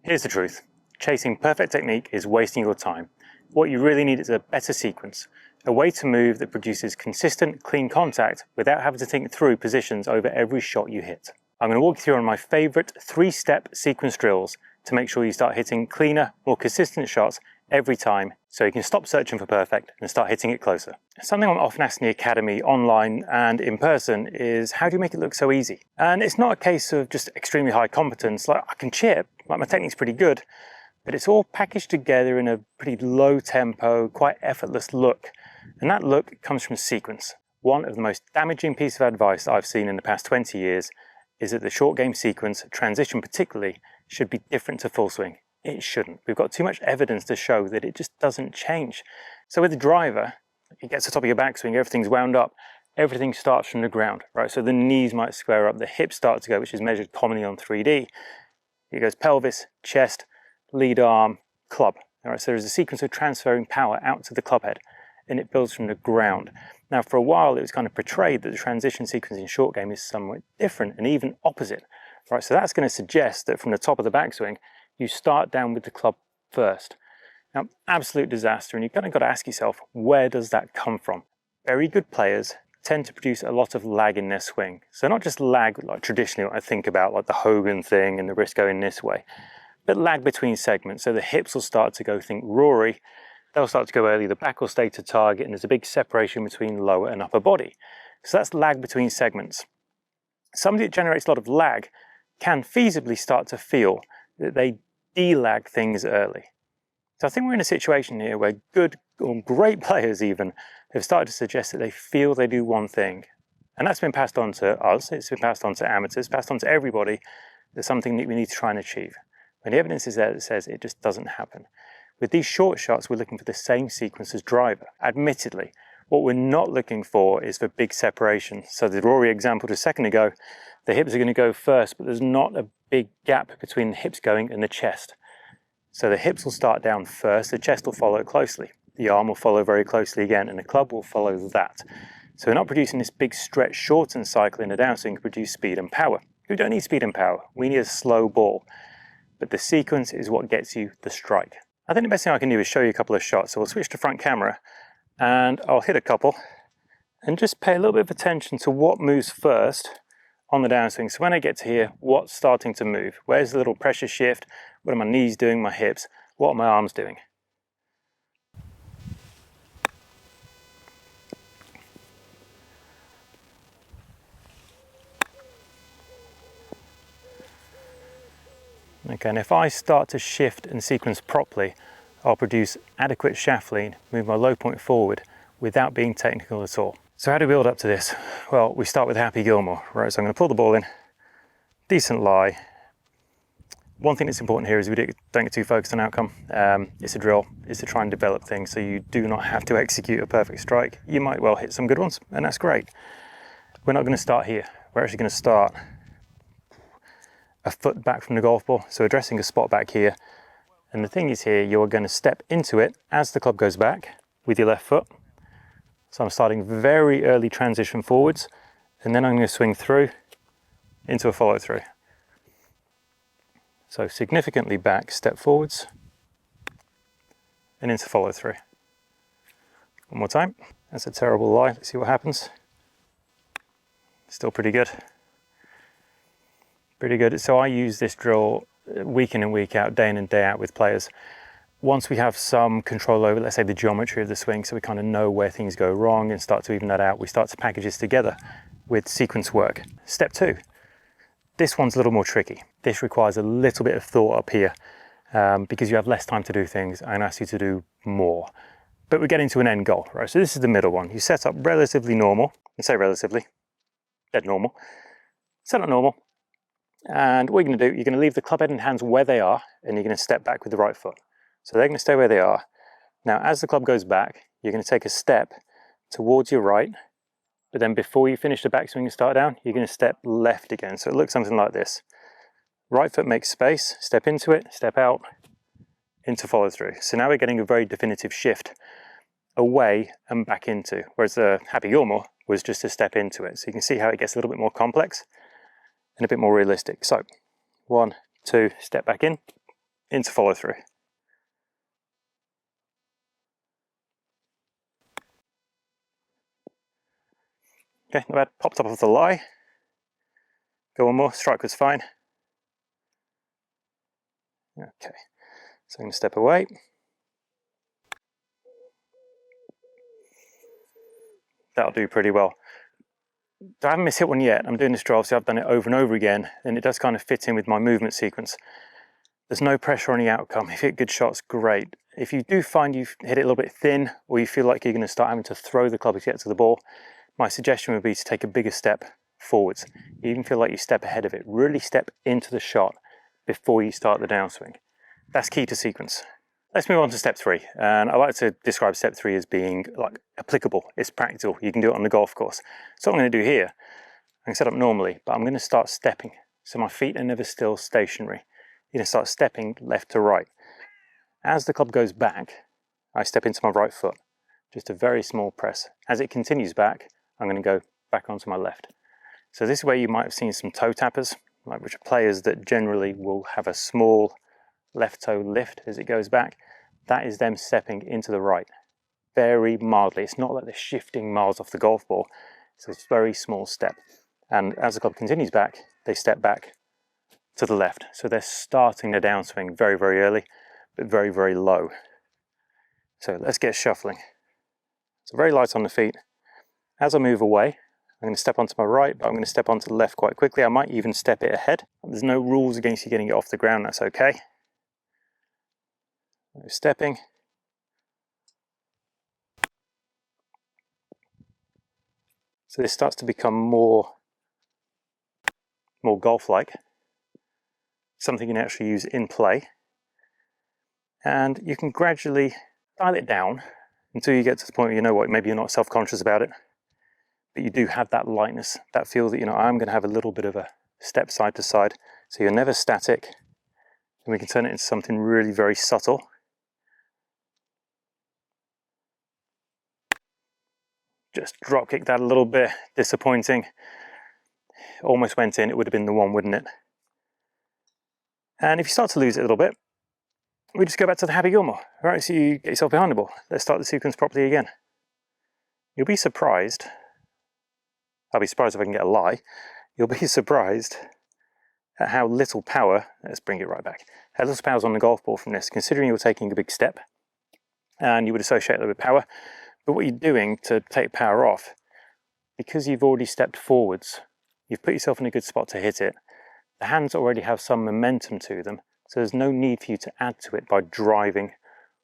Here's the truth. Chasing perfect technique is wasting your time. What you really need is a better sequence, a way to move that produces consistent, clean contact without having to think through positions over every shot you hit. I'm going to walk you through one of my favorite 3-step sequence drills to make sure you start hitting cleaner, more consistent shots every time, so you can stop searching for perfect and start hitting it closer. Something I'm often asked in the academy, online and in person, is how do you make it look so easy? And it's not a case of just extremely high competence, like I can chip, like my technique's pretty good, but it's all packaged together in a pretty low tempo, quite effortless look. And that look comes from sequence. One of the most damaging pieces of advice that I've seen in the past 20 years is that the short game sequence, transition particularly, should be different to full swing. It shouldn't. We've got too much evidence to show that it just doesn't change. So with the driver, it gets to the top of your backswing, everything's wound up, everything starts from the ground, right? So the knees might square up, the hips start to go, which is measured commonly on 3D. It goes pelvis, chest, lead arm, club. All right, so there's a sequence of transferring power out to the club head, and it builds from the ground. Now, for a while, it was kind of portrayed that the transition sequence in short game is somewhat different and even opposite. Right, so that's going to suggest that from the top of the backswing, you start down with the club first. Now, absolute disaster, and you've kind of got to ask yourself, where does that come from? Very good players tend to produce a lot of lag in their swing. So not just lag like traditionally what I think about, like the Hogan thing and the wrist going this way, but lag between segments. So the hips will start to go, think Rory, they'll start to go early, the back will stay to target, and there's a big separation between lower and upper body. So that's lag between segments. Somebody that generates a lot of lag can feasibly start to feel that they de-lag things early. So I think we're in a situation here where good or great players even have started to suggest that they feel they do one thing. And that's been passed on to us, it's been passed on to amateurs, passed on to everybody. There's something that we need to try and achieve. And the evidence is there that says it just doesn't happen. With these short shots, we're looking for the same sequence as driver. Admittedly, what we're not looking for is for big separation. So the Rory example just a second ago, the hips are going to go first, but there's not a big gap between the hips going and the chest. So the hips will start down first, the chest will follow closely. The arm will follow very closely again, and the club will follow that. So we're not producing this big stretch shorten cycle in the downswing to produce speed and power. We don't need speed and power, we need a slow ball. But the sequence is what gets you the strike. I think the best thing I can do is show you a couple of shots. So we'll switch to front camera and I'll hit a couple and just pay a little bit of attention to what moves first on the downswing. So when I get to here, what's starting to move? Where's the little pressure shift? What are my knees doing, my hips? What are my arms doing? Okay, and if I start to shift and sequence properly, I'll produce adequate shaft lean, move my low point forward without being technical at all. So how do we build up to this? Well, we start with Happy Gilmore, right? So I'm going to pull the ball in, decent lie. One thing that's important here is we don't get too focused on outcome. It's a drill, it's to try and develop things, so you do not have to execute a perfect strike. You might well hit some good ones, and that's great. We're not going to start here. We're actually going to start a foot back from the golf ball, so addressing a spot back here. And the thing is here, you're going to step into it as the club goes back with your left foot. So I'm starting very early transition forwards, and then I'm going to swing through into a follow through. So significantly back, step forwards, and into follow through. One more time. That's a terrible lie. Let's see what happens. Still pretty good. Pretty good. So I use this drill week in and week out, day in and day out with players. Once we have some control over, let's say, the geometry of the swing, so we kind of know where things go wrong and start to even that out, we start to package this together with sequence work. Step 2. This one's a little more tricky. This requires a little bit of thought up here because you have less time to do things and ask you to do more. But we're getting to an end goal, right? So this is the middle one. You set up relatively normal, and say relatively, dead normal. Set up normal. And what you're going to do, you're going to leave the club head and hands where they are, and you're going to step back with the right foot. So they're going to stay where they are. Now, as the club goes back, you're going to take a step towards your right, but then before you finish the backswing and start down, you're going to step left again. So it looks something like this. Right foot makes space, step into it, step out, into follow through. So now we're getting a very definitive shift away and back into, whereas the Happy Gilmore was just a step into it. So you can see how it gets a little bit more complex and a bit more realistic. So 1, 2, step back in, into follow through. Okay, not bad. Pop top of the lie. Go one more. Strike was fine. Okay, so I'm going to step away. That'll do pretty well. I haven't mishit one yet. I'm doing this drill, so I've done it over and over again, and it does kind of fit in with my movement sequence. There's no pressure on the outcome. If you hit good shots, great. If you do find you've hit it a little bit thin, or you feel like you're going to start having to throw the club to get to the ball, my suggestion would be to take a bigger step forwards. You even feel like you step ahead of it. Really step into the shot before you start the downswing. That's key to sequence. Let's move on to step 3. And I like to describe step 3 as being like applicable. It's practical. You can do it on the golf course. So what I'm going to do here, I can set up normally, but I'm going to start stepping. So my feet are never still stationary. You're going to start stepping left to right. As the club goes back, I step into my right foot. Just a very small press. As it continues back, I'm going to go back onto my left. So this is where you might have seen some toe tappers, which are players that generally will have a small left toe lift as it goes back. That is them stepping into the right, very mildly. It's not like they're shifting miles off the golf ball. It's a very small step. And as the club continues back, they step back to the left. So they're starting their downswing very, very early, but very, very low. So let's get shuffling. So very light on the feet. As I move away, I'm going to step onto my right, but I'm going to step onto the left quite quickly. I might even step it ahead. There's no rules against you getting it off the ground, that's okay. Stepping. So this starts to become more golf-like, something you can actually use in play. And you can gradually dial it down until you get to the point where you know what, maybe you're not self-conscious about it, but you do have that lightness, that feel that, you know, I'm going to have a little bit of a step side to side. So you're never static, and we can turn it into something really very subtle. Just drop kick that a little bit, disappointing. Almost went in, it would have been the one, wouldn't it? And if you start to lose it a little bit, we just go back to the Happy Gilmore. All right, so you get yourself behind the ball. Let's start the sequence properly again. You'll be surprised. I'll be surprised if I can get a lie. You'll be surprised at how little power, let's bring it right back, how little power's on the golf ball from this, considering you're taking a big step, and you would associate that with power. But what you're doing to take power off, because you've already stepped forwards, you've put yourself in a good spot to hit it, the hands already have some momentum to them, so there's no need for you to add to it by driving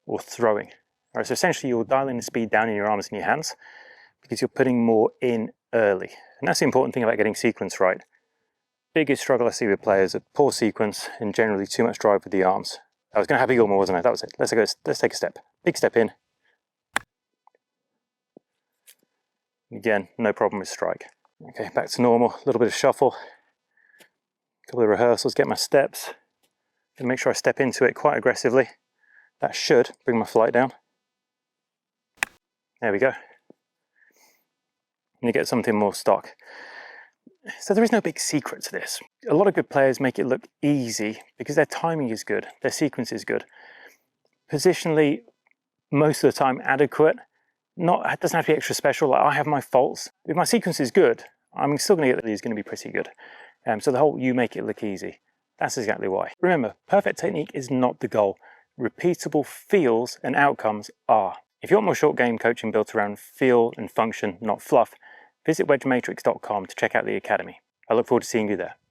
or throwing. All right, so essentially you're dialing the speed down in your arms and your hands because you're putting more in early. And that's the important thing about getting sequence right. Biggest struggle I see with players are poor sequence and generally too much drive with the arms. I was going to Happy Gilmore, wasn't I? That was it. Let's take a step. Big step in. Again, no problem with strike. Okay, back to normal. A little bit of shuffle. A couple of rehearsals, get my steps. And make sure I step into it quite aggressively. That should bring my flight down. There we go. And you get something more stock. So there is no big secret to this. A lot of good players make it look easy because their timing is good, their sequence is good. Positionally, most of the time adequate. It doesn't have to be extra special. Like I have my faults. If my sequence is good, I'm still going to get that it's going to be pretty good. So the whole you make it look easy, that's exactly why. Remember, perfect technique is not the goal. Repeatable feels and outcomes are. If you want more short game coaching built around feel and function, not fluff, visit wedgematrix.com to check out the academy. I look forward to seeing you there.